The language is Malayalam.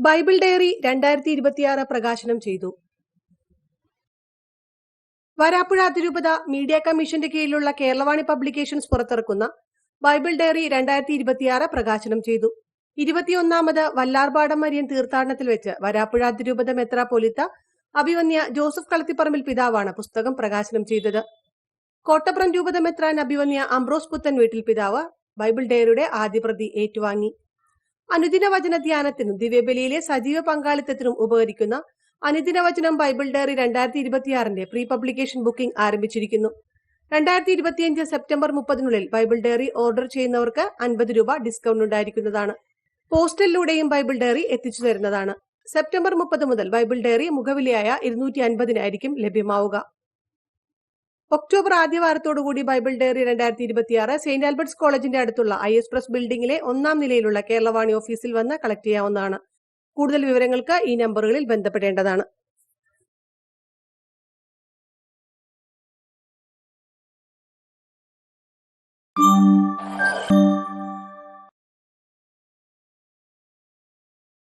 ബൈബിൾ ഡയറി 2026 പ്രകാശനം ചെയ്തു. വരാപ്പുഴ അതിരൂപത മീഡിയ കമ്മീഷന്റെ കീഴിലുള്ള കേരളവാണി പബ്ലിക്കേഷൻസ് പുറത്തിറക്കുന്ന ബൈബിൾ ഡയറി 2026 പ്രകാശനം ചെയ്തു. 21ാമത് വല്ലാർപാടം മരിയൻ തീർത്ഥാടനത്തിൽ വെച്ച് വരാപ്പുഴ അതിരൂപത മെത്രാപ്പൊലീത്ത അഭിവന്യ ജോസഫ് കളത്തിപ്പറമ്പിൽ പിതാവാണ് പുസ്തകം പ്രകാശനം ചെയ്തത്. കോട്ടപ്പുറം രൂപത മെത്രാൻ അഭിവന്യ അംബ്രോസ് പുത്തൻ വീട്ടിൽ പിതാവ് ബൈബിൾ ഡയറിയുടെ ആദ്യ പ്രതി ഏറ്റുവാങ്ങി. അനുദിന വചന ധ്യാനത്തിനും ദിവ്യബലിയിലെ സജീവ പങ്കാളിത്തത്തിനും ഉപകരിക്കുന്ന അനുദിന വചനം Bible diary 2026 pre publication booking ആരംഭിച്ചിരിക്കുന്നു. 2025 സെപ്റ്റംബർ 30 ബൈബിൾ ഡയറി ഓർഡർ ചെയ്യുന്നവർക്ക് 50 രൂപ ഡിസ്കൗണ്ട് ഉണ്ടായിരിക്കുന്നതാണ്. പോസ്റ്റലിലൂടെയും ബൈബിൾ ഡയറി എത്തിച്ചു തരുന്നതാണ്. സെപ്റ്റംബർ 30 മുതൽ ബൈബിൾ ഡയറി മുഖവിലയായ 250 ലഭ്യമാവുക. ഒക്ടോബർ ആദ്യവാരത്തോടുകൂടി ബൈബിൾ ഡയറി 2026 സെന്റ് ആൽബർട്ട്സ് കോളേജിന്റെ അടുത്തുള്ള IS പ്രസ് ബിൽഡിംഗിലെ 1ാം നിലയിലുള്ള കേരളവാണി ഓഫീസിൽ വന്ന് കളക്ട് ചെയ്യാവുന്നതാണ്. കൂടുതൽ വിവരങ്ങൾക്ക് ഈ നമ്പറുകളിൽ ബന്ധപ്പെടേണ്ടതാണ്.